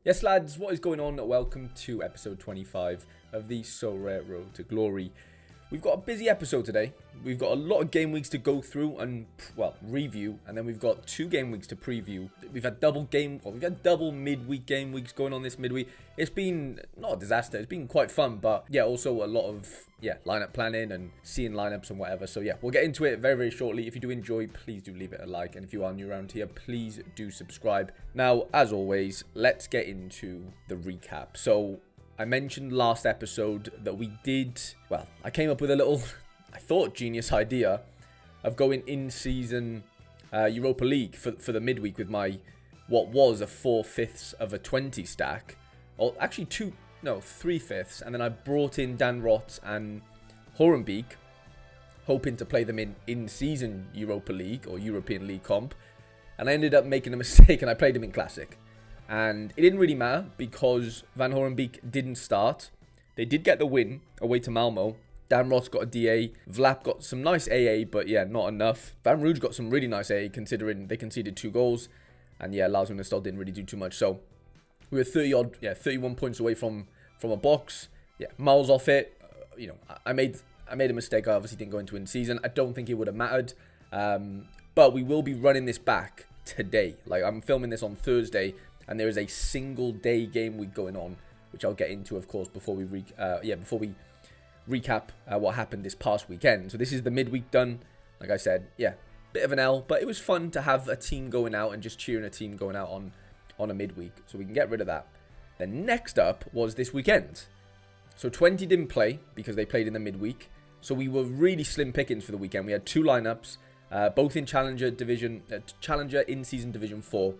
Yes, lads, what is going on? Welcome to episode 25 of the Sorare Road to Glory. We've got a busy episode today. We've got a lot of game weeks to go through and, review, and then we've got 2 game weeks to preview. We've had double midweek game weeks going on this midweek. It's been not a disaster. It's been quite fun, but yeah, also a lot of lineup planning and seeing lineups and whatever. So yeah, we'll get into it very, very shortly. If you do enjoy, please do leave it a like, and if you are new around here, please do subscribe. Now, as always, let's get into the recap. So I mentioned last episode that I came up with a little, I thought, genius idea of going in season Europa League for the midweek with my, what was a 4/5 of a 20 stack. Or actually 3/5. And then I brought in Dan Rott and Horenbeek, hoping to play them in season Europa League or European League comp. And I ended up making a mistake and I played him in Classic. And it didn't really matter because Van Horenbeek didn't start. They did get the win away to Malmo. Dan Ross got a DA. Vlap got some nice AA, but yeah, not enough. Van Rouge got some really nice AA considering they conceded 2 goals. And yeah, Lars Nistel didn't really do too much. So we were 31 points away from a box. Yeah, miles off it. I made a mistake. I obviously didn't go into in season. I don't think it would have mattered. But we will be running this back today. Like, I'm filming this on Thursday. And there is a single day game week going on, which I'll get into, of course, before we recap what happened this past weekend. So this is the midweek done. Like I said, yeah, bit of an L, but it was fun to have a team going out and just cheering a team going out on a midweek. So we can get rid of that. Then next up was this weekend. So 20 didn't play because they played in the midweek. So we were really slim pickings for the weekend. We had 2 lineups, both in Challenger in-season Division 4.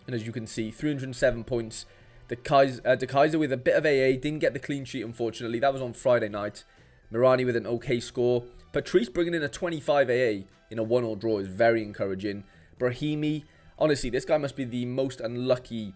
And as you can see, 307 points. De Kaiser with a bit of AA. Didn't get the clean sheet, unfortunately. That was on Friday night. Mirani with an okay score. Patrice bringing in a 25 AA in a 1-1 draw is very encouraging. Brahimi, honestly, this guy must be the most unlucky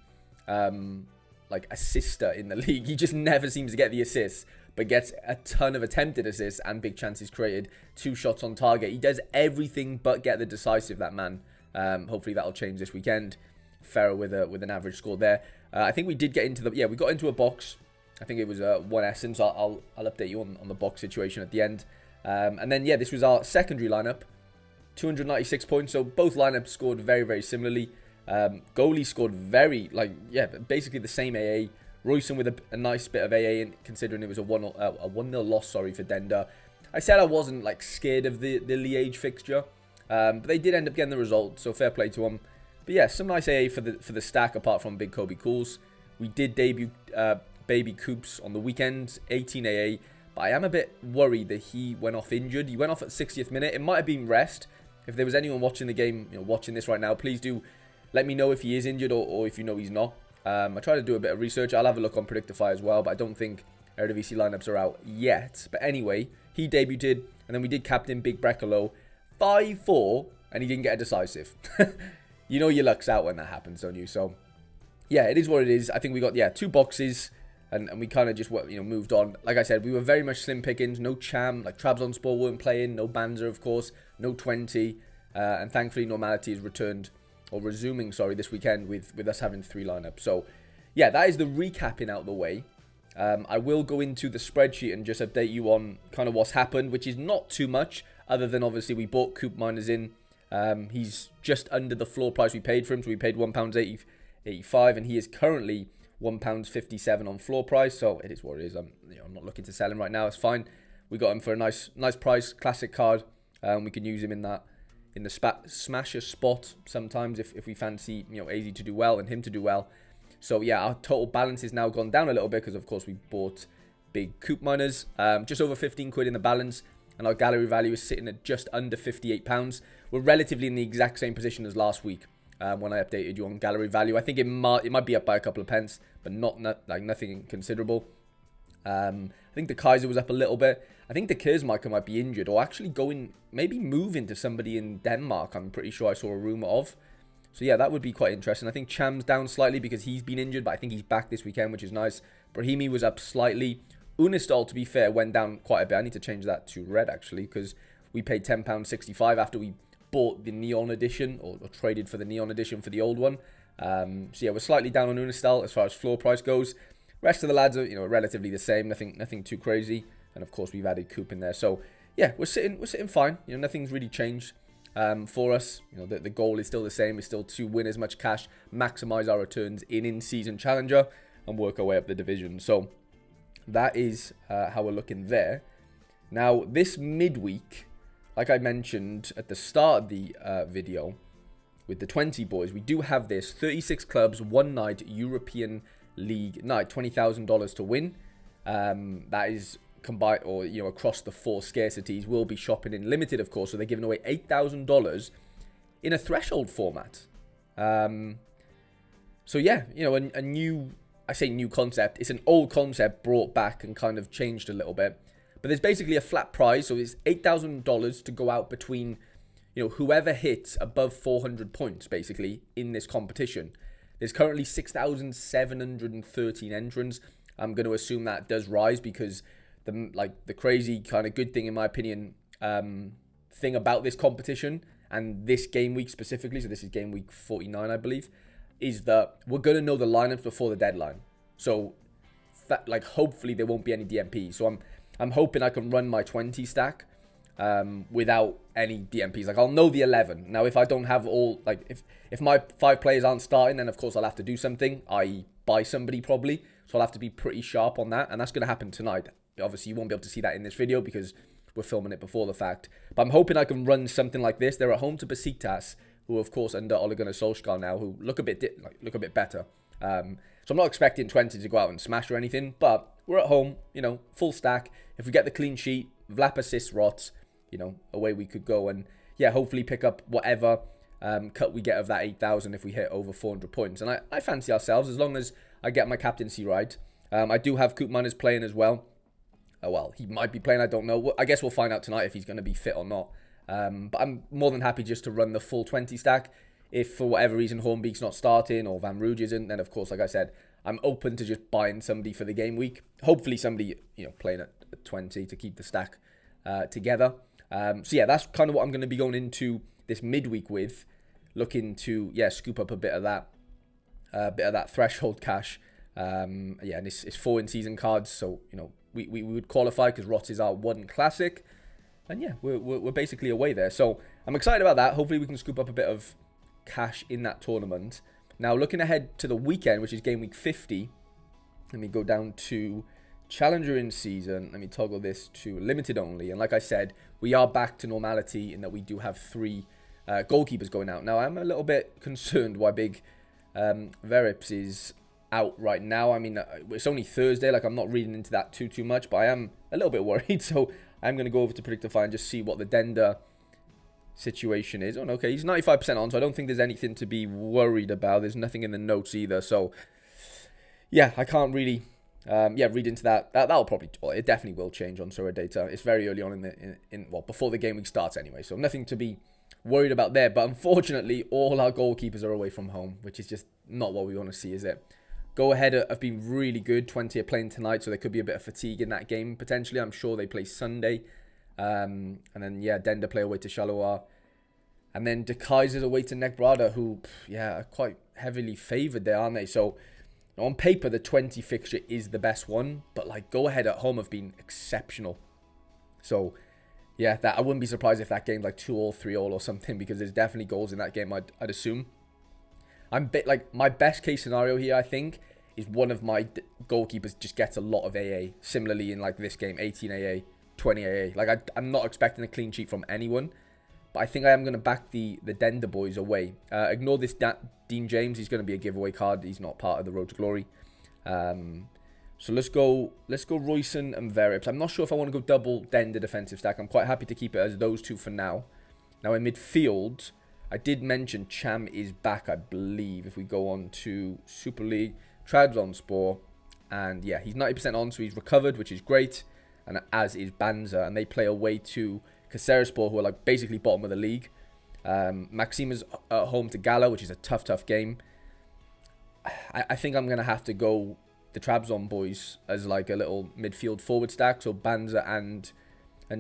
assister in the league. He just never seems to get the assists, but gets a ton of attempted assists and big chances created. 2 shots on target. He does everything but get the decisive, that man. Hopefully that'll change this weekend. Ferrer with an average score there. I think we did get into we got into a box. I think it was 1 essence. I'll update you on the box situation at the end. And then this was our secondary lineup. 296 points. So both lineups scored very, very similarly. Goalie scored basically the same AA. Royson with a nice bit of AA, considering it was a 1-0 loss, for Denda. I said I wasn't scared of the Liège fixture, but they did end up getting the result. So fair play to them. But yeah, some nice AA for the stack apart from Big Kobe Cools. We did debut Baby Coops on the weekend, 18 AA. But I am a bit worried that he went off injured. He went off at 60th minute. It might have been rest. If there was anyone watching the game, watching this right now, please do let me know if he is injured or if you know he's not. I try to do a bit of research. I'll have a look on Predictify as well, but I don't think Eredivisie lineups are out yet. But anyway, he debuted, and then we did captain Big Brekalo, 5-4, and he didn't get a decisive. You know your luck's out when that happens, don't you? So, yeah, it is what it is. I think we got, 2 boxes, and we kind of just, moved on. Like I said, we were very much slim pickings. No Cham, Trabzonspor weren't playing. No Banzer, of course. No 20. And thankfully, normality is resuming, this weekend with us having 3 lineups. So, yeah, that is the recapping out of the way. I will go into the spreadsheet and just update you on kind of what's happened, which is not too much, other than obviously we bought Coop Miners in. He's just under the floor price we paid for him, so we paid £1.85, and he is currently £1.57 on floor price, so it is what it is. I'm not looking to sell him right now, it's fine. We got him for a nice price, classic card. We can use him in the smasher spot sometimes if we fancy AZ to do well and him to do well. So yeah, our total balance is now gone down a little bit because of course we bought big Coop Miners, just over 15 quid in the balance. And our gallery value is sitting at just under £58. We're relatively in the exact same position as last week when I updated you on gallery value. I think it might be up by a couple of pence, but nothing considerable. I think the Kaiser was up a little bit. I think the Kersmaker might be injured or actually move into somebody in Denmark. I'm pretty sure I saw a rumour of. So yeah, that would be quite interesting. I think Cham's down slightly because he's been injured, but I think he's back this weekend, which is nice. Brahimi was up slightly. Unistal, to be fair, went down quite a bit. I need to change that to red, actually, because we paid £10.65 after we bought the Neon Edition, or traded for the Neon Edition for the old one. So yeah, we're slightly down on Unistal as far as floor price goes. Rest of the lads are, relatively the same. Nothing too crazy. And of course, we've added Coop in there. So yeah, we're sitting fine. Nothing's really changed for us. The goal is still the same. It's still to win as much cash, maximize our returns in-season challenger, and work our way up the division. So that is how we're looking there. Now, this midweek, like I mentioned at the start of the video, with the 20 boys, we do have this 36 clubs, one night European League night, $20,000 to win. That is combined, or across the 4 scarcities. We'll be shopping in limited, of course, so they're giving away $8,000 in a threshold format. So yeah, a new, I say new concept. It's an old concept brought back and kind of changed a little bit. But there's basically a flat prize, so it's $8,000 to go out between whoever hits above 400 points, basically, in this competition. There's currently 6,713 entrants. I'm going to assume that does rise because the crazy kind of good thing, in my opinion, thing about this competition and this game week specifically, so this is game week 49, I believe, is that we're going to know the lineups before the deadline. So, hopefully there won't be any DMPs. So I'm hoping I can run my 20 stack without any DMPs. I'll know the 11. Now, if I don't have all, if my 5 players aren't starting, then of course I'll have to do something, i.e. buy somebody probably. So I'll have to be pretty sharp on that, and that's going to happen tonight. Obviously, you won't be able to see that in this video because we're filming it before the fact. But I'm hoping I can run something like this. They're at home to Besiktas, who of course under Ole Gunnar Solskjaer now, who look a bit better. So I'm not expecting 20 to go out and smash or anything, but we're at home, full stack. If we get the clean sheet, Vlap assists Rots, away we could go, and yeah, hopefully pick up whatever cut we get of that 8,000 if we hit over 400 points. And I fancy ourselves, as long as I get my captaincy right. I do have Koopman as playing as well. Well, he might be playing, I don't know. I guess we'll find out tonight if he's going to be fit or not. But I'm more than happy just to run the full 20 stack. If for whatever reason Hornbeek's not starting or Van Rouge isn't, then of course, like I said, I'm open to just buying somebody for the game week. Hopefully somebody, playing at 20 to keep the stack together. So yeah, that's kind of what I'm going to be going into this midweek with. Looking to, scoop up a bit of that threshold cash. And it's 4 in-season cards, so, we would qualify because Rots is our 1 classic. And yeah, we're basically away there. So I'm excited about that. Hopefully we can scoop up a bit of cash in that tournament. Now, looking ahead to the weekend, which is game week 50, let me go down to Challenger in season. Let me toggle this to limited only. And like I said, we are back to normality in that we do have 3 goalkeepers going out. Now, I'm a little bit concerned why big Verips is out right now. I mean, it's only Thursday. I'm not reading into that too much, but I am a little bit worried. So I'm going to go over to Predictify and just see what the Dender situation is. Oh, no, okay, he's 95% on, so I don't think there's anything to be worried about. There's nothing in the notes either, so yeah, I can't really read into that. That'll probably, well, it definitely will change on Sorare data. It's very early on before the game week starts anyway, so nothing to be worried about there. But unfortunately, all our goalkeepers are away from home, which is just not what we want to see, is it? Go Ahead have been really good. 20 are playing tonight, so there could be a bit of fatigue in that game potentially. I'm sure they play Sunday. And then, Dender play away to Charleroi. And then De Kaiser's away to Nekbrada, who, are quite heavily favoured there, aren't they? So, on paper, the 20 fixture is the best one. But, Go Ahead at home have been exceptional. So, that I wouldn't be surprised if that game's 2-all, 3-all or something, because there's definitely goals in that game, I'd assume. My best case scenario here, I think, is one of my goalkeepers just gets a lot of AA. Similarly, in this game, 18 AA, 20 AA. I'm not expecting a clean sheet from anyone, but I think I am going to back the Dender boys away. Ignore this Dean James. He's going to be a giveaway card. He's not part of the Road to Glory. So let's go Royson and Verips. I'm not sure if I want to go double Dender defensive stack. I'm quite happy to keep it as those 2 for now. Now in midfield, I did mention Cham is back, I believe, if we go on to Super League, Trabzonspor, and he's 90% on, so he's recovered, which is great, and as is Banza, and they play away to Kayserispor, who are basically bottom of the league. Maxim is at home to Gala, which is a tough game. I think I'm going to have to go the Trabzon boys as a little midfield forward stack, so Banza and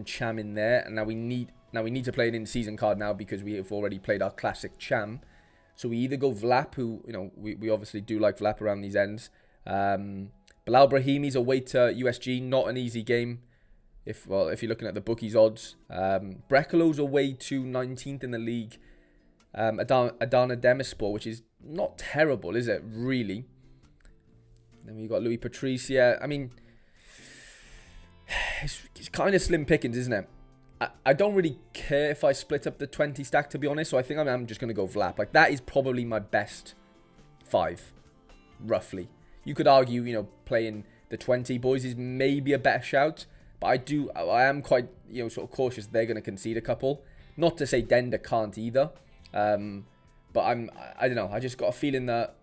Cham in there, and now we need to play an in-season card now because we have already played our classic Cham. So we either go Vlap, who, we obviously do like Vlap around these ends. Bilal Brahimi's away to USG, not an easy game if you're looking at the bookies odds. Brekalo's away to 19th in the league. Adana Demirspor, which is not terrible, is it, really? Then we've got Louis Patricia. I mean, it's kind of slim pickings, isn't it? I don't really care if I split up the 20 stack, to be honest. So I think I'm just going to go Vlap. Like, that is probably my best 5, roughly. You could argue, playing the 20 boys is maybe a better shout. But I am quite, sort of cautious they're going to concede a couple. Not to say Dender can't either. But I don't know. I just got a feeling that,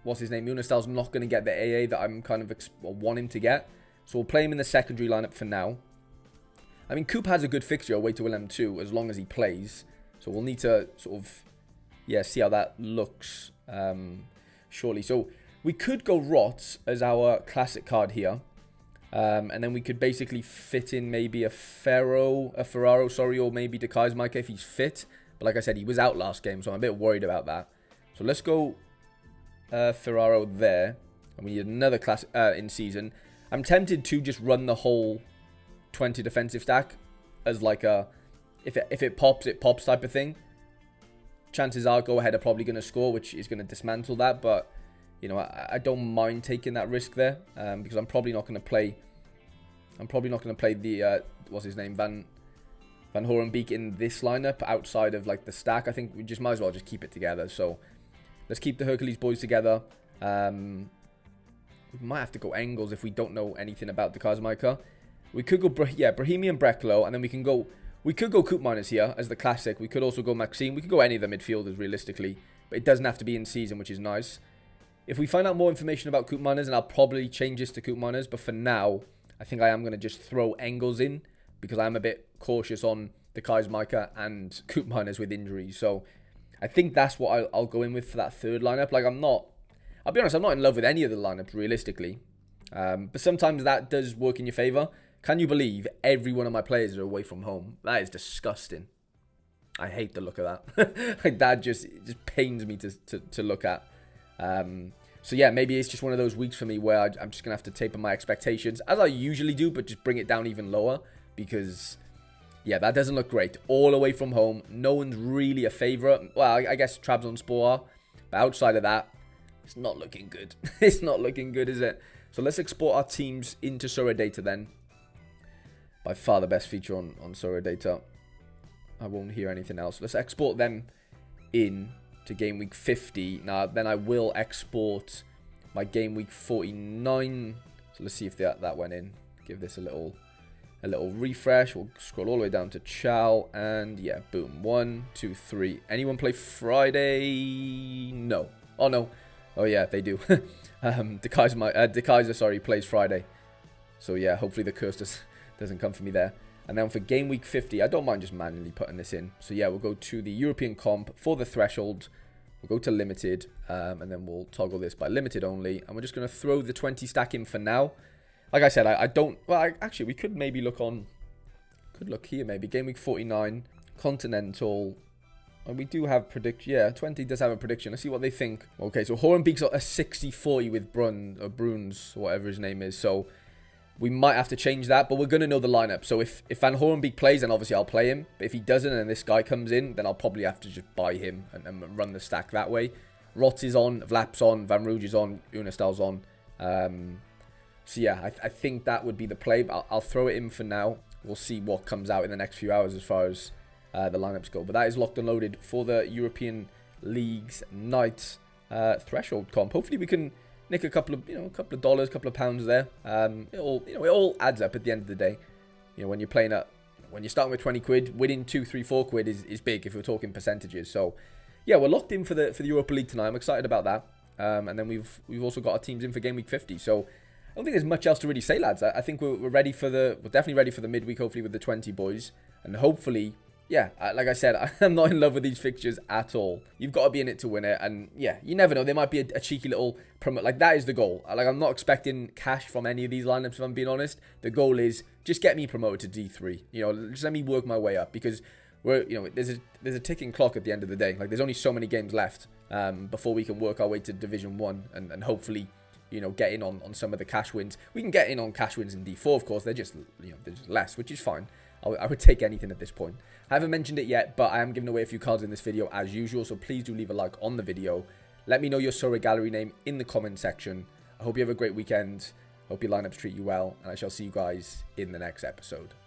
what's his name, Unistal's not going to get the AA that I'm kind of want him to get. So we'll play him in the secondary lineup for now. I mean, Coop has a good fixture away to Willem too, as long as he plays. So we'll need to sort of, see how that looks shortly. So we could go Rots as our classic card here. And then we could basically fit in maybe a Ferraro, or maybe Dekai's Micah if he's fit. But like I said, he was out last game, so I'm a bit worried about that. So let's go Ferraro there. And we need another class in season. I'm tempted to just run the whole 20 defensive stack as like a, if it pops, it pops type of thing. Chances are go ahead are probably going to score, which is going to dismantle that. But, I don't mind taking that risk there because I'm probably not going to play. The, what's his name, Van Horenbeek in this lineup outside of like the stack. I think we just might as well just keep it together. So let's keep the Hercules boys together. We might have to go Engels if we don't know anything about the Kazmaika. We could go Brahimi and Brekalo, and then we could go Coop Miners here as the classic. We could also go Maxime. We could go any of the midfielders realistically, but it doesn't have to be in season, which is nice. If we find out more information about Coop Miners, and I'll probably change this to Coop Miners, but for now, I think I am going to just throw Engels in because I'm a bit cautious on the Kazmaika and Coop Miners with injuries. So I think that's what I'll go in with for that third lineup. Like, I'll be honest, I'm not in love with any of the lineups realistically. But sometimes that does work in your favour. Can you believe every one of my players are away from home? That is disgusting. I hate the look of that. Like, that just pains me to look at. So yeah, maybe it's just one of those weeks for me where I'm just going to have to taper my expectations, as I usually do, but just bring it down even lower. Because, yeah, that doesn't look great. All away from home. No one's really a favourite. Well, I guess Trabzonspor are. But outside of that, it's not looking good. It's not looking good, is it? So let's export our teams into Sorare data then. By far the best feature on Sorare data. I won't hear anything else. Let's export them in to game week 50. Now, then I will export my game week 49. So let's see if that went in. Give this a little refresh. We'll scroll all the way down to Chow. And yeah, boom. 1, 2, 3. Anyone play Friday? No. Oh, no. Oh, yeah, they do. De Kaiser, plays Friday. So yeah, hopefully the curse doesn't come for me there. And then for game week 50, I don't mind just manually putting this in. So yeah, we'll go to the European comp for the threshold. We'll go to limited, and then we'll toggle this by limited only. And we're just going to throw the 20 stack in for now. Like I said, I don't... Well, actually, we could maybe look on... Could look here maybe. Game week 49, Continental. And we do have prediction. Yeah, 20 does have a prediction. Let's see what they think. Okay, so Horenbeek's got a 60-40 with Bruns, whatever his name is. So we might have to change that, but we're going to know the lineup. So if Van Horenbeek plays, then obviously I'll play him. But if he doesn't and this guy comes in, then I'll probably have to just buy him and run the stack that way. Rots is on, Vlap's on, Van Rouge is on, Unistal's on. So yeah, I think that would be the play. But I'll throw it in for now. We'll see what comes out in the next few hours as far as the lineups go. But that is locked and loaded for the European League's night threshold comp. Hopefully we can nick a couple of dollars, couple of pounds there. It all adds up at the end of the day. When you're playing when you're starting with 20 quid, winning 2, 3, 4 quid is big if we're talking percentages. So yeah, we're locked in for the Europa League tonight. I'm excited about that. And then we've also got our teams in for game week 50. So I don't think there's much else to really say, lads. I think we're ready we're definitely ready for the midweek, hopefully with the 20 boys, and hopefully. Yeah, like I said, I'm not in love with these fixtures at all. You've got to be in it to win it. And yeah, you never know. There might be a cheeky little promo. Like, that is the goal. Like, I'm not expecting cash from any of these lineups, if I'm being honest. The goal is just get me promoted to D3. Just let me work my way up. Because there's a ticking clock at the end of the day. Like, there's only so many games left before we can work our way to Division 1 and hopefully, get in on some of the cash wins. We can get in on cash wins in D4, of course. They're just less, which is fine. I would take anything at this point. I haven't mentioned it yet, but I am giving away a few cards in this video as usual, so please do leave a like on the video. Let me know your Sorare gallery name in the comment section. I hope you have a great weekend. Hope your lineups treat you well, and I shall see you guys in the next episode.